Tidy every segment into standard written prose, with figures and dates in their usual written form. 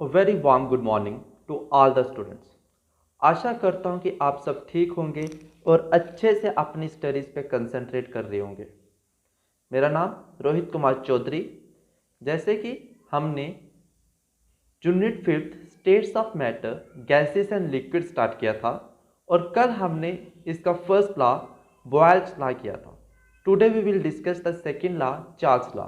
Very warm good morning to all the students. आशा करता हूँ कि आप सब ठीक होंगे और अच्छे से अपनी स्टडीज़ पे कंसंट्रेट कर रहे होंगे। मेरा नाम रोहित कुमार चौधरी। जैसे कि हमने unit fifth states of matter gases and liquid start किया था और कल हमने इसका फर्स्ट लॉ बॉयल्स लॉ किया था। Today we will discuss the second law, Charles law.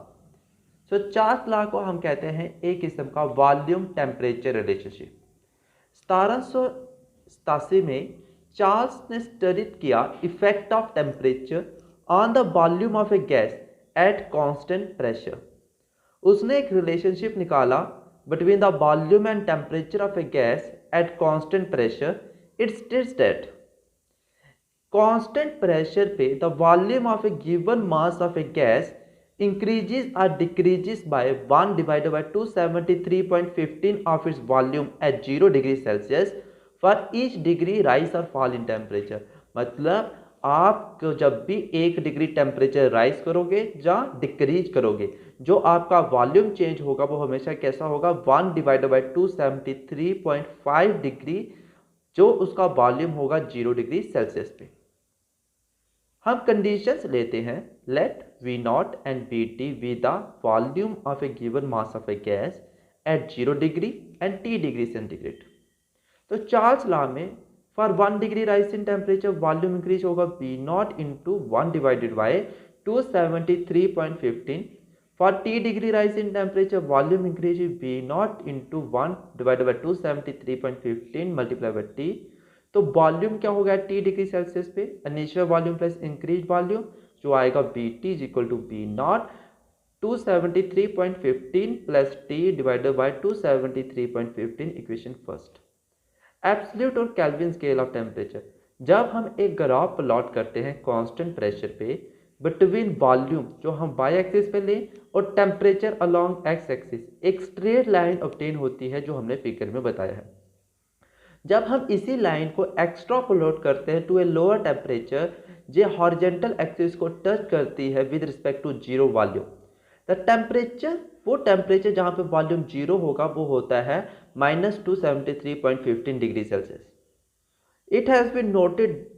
So Charles law को हम कहते हैं एक किस्म का वॉल्यूम टेम्परेचर रिलेशनशिप। 1787 में चार्ल्स ने स्टडीड किया effect of temperature on the volume of a gas at constant pressure. उसने एक रिलेशनशिप निकाला between the volume and temperature of a gas at constant pressure. It states that constant pressure पे the volume of a given mass of a gas increases or decreases by 1 divided by 273.15 of its volume at 0 degree Celsius for each degree rise or fall in temperature। मतलब आप जब भी 1 degree temperature rise करोगे या decrease करोगे, जो आपका volume change होगा वो हमेशा कैसा होगा, 1 डिवाइडेड बाई 273.5 डिग्री, जो उसका वॉल्यूम होगा 0 डिग्री सेल्सियस पे। हम कंडीशंस लेते हैं, let V nought and V T V the volume of a given mass of a gas at 0 degree and T degree centigrade. तो चार्ल्स लॉ में for 1 degree rise in temperature volume increase होगा V nought into 1 divided by 273.15। For T degree rise in temperature volume increase V nought into 1 divided by 273.15 multiply by T. तो volume क्या हो गया T degree Celsius पे, initial volume plus increase volume, जो आएगा V T is equal to V nought 273.15 plus T divided by 273.15 equation first. Absolute और Kelvin scale of temperature, जब हम एक ग्राफ प्लॉट करते हैं कांस्टेंट प्रेशर पे बिटवीन वॉल्यूम जो हम वाई एक्सिस पे लें और टेम्परेचर अलोंग एक्स एक्सिस, एक स्ट्रेट लाइन ऑब्टेन होती है जो हमने फिगर में बताया है। जब हम इसी लाइन को एक्स्ट्रापोलेट करते हैं टू ए लोअर टेम्परेचर, जो हॉरिजेंटल एक्सिस को टच करती है with respect to zero volume, the temperature, वो टेम्परेचर जहां पे वॉल्यूम जीरो होगा वो होता है -273.15 degree Celsius. It has been noted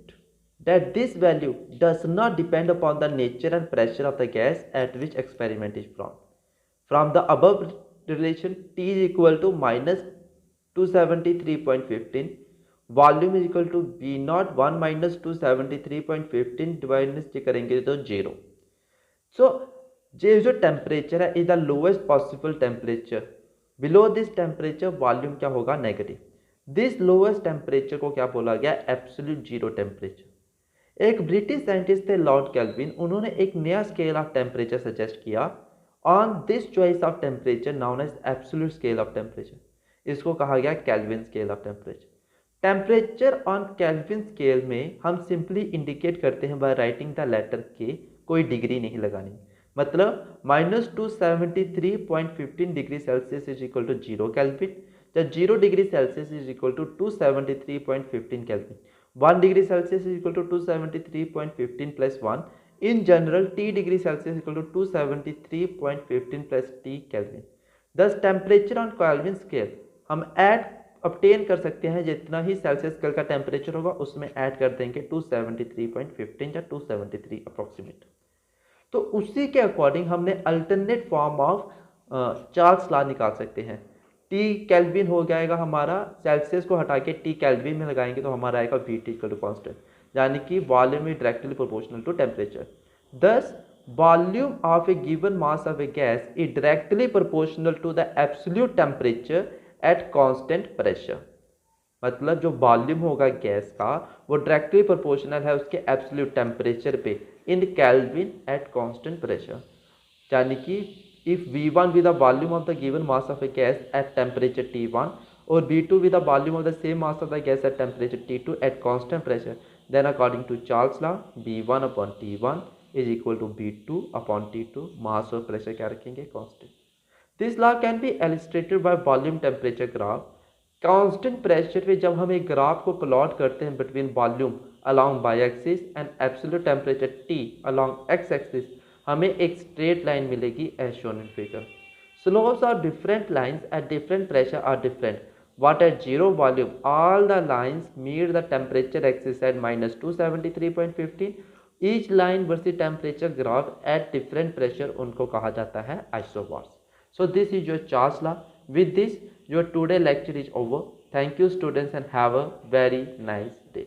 that this value does not depend upon the nature and pressure of the gas at which experiment is from. From the above relation, T is equal to -273.15, volume is equal to V naught 1 minus 273.15 divide करेंगे तो 0। सो ये जो temperature है is the lowest possible temperature. Below this temperature volume क्या होगा, negative. This lowest temperature को क्या बोला गया, एब्सोल्यूट जीरो टेम्परेचर। एक ब्रिटिश साइंटिस्ट थे लॉर्ड केल्विन, उन्होंने एक नया स्केल ऑफ टेम्परेचर सजेस्ट किया on this choice of temperature known as absolute scale of temperature. इसको कहा गया Kelvin scale of temperature. Temperature on Kelvin scale में हम सिंपली इंडिकेट करते हैं बाय राइटिंग द लेटर के, कोई डिग्री नहीं लगानी। मतलब -273.15 degree Celsius is equal to 0 Kelvin, the 0 degree Celsius is equal to 273.15 Kelvin. 1 degree Celsius is equal to 273.15 plus 1। In general T degree Celsius equal to 273.15 plus T Kelvin. Thus temperature on Kelvin scale हम add obtain कर सकते हैं, जितना ही Celsius scale का temperature होगा उसमें add कर देंगे 273.15 या 273 अप्रोक्सीमेट। तो उसी के अकॉर्डिंग हमने alternate form of Charles law निकाल सकते हैं। टी केल्विन हो जाएगा हमारा, सेल्सियस को हटा के टी केल्विन में लगाएंगे तो हमारा आएगा V T equal to constant, यानी कि volume is directly proportional to temperature. Thus volume of a given mass of a gas is directly proportional to the absolute temperature at constant pressure. मतलब जो volume होगा gas का वो directly proportional है उसके absolute temperature पे इन kelvin eight constant pressure. यानी कि if V1 with the volume of the given mass of a gas at temperature T1 or V2 with the volume of the same mass of the gas at temperature T2 at constant pressure, then according to Charles law V1 upon T1 is equal to V2 upon T2, mass और pressure क्या रखेंगे, constant। This law can be illustrated by volume temperature graph। Constant pressure पे जब हम एक graph को plot करते हैं between volume along Y axis and absolute temperature T along X axis, हमें एक स्ट्रेट लाइन मिलेगी as shown in figure. Slopes of different lines at different pressure are different. But at zero volume, all the lines meet the temperature axis at minus 273.15. Each line versus temperature graph at different pressure उनको कहा जाता है isobars. So this is your Charles law. With this, your today lecture is over. Thank you students and have a very nice day.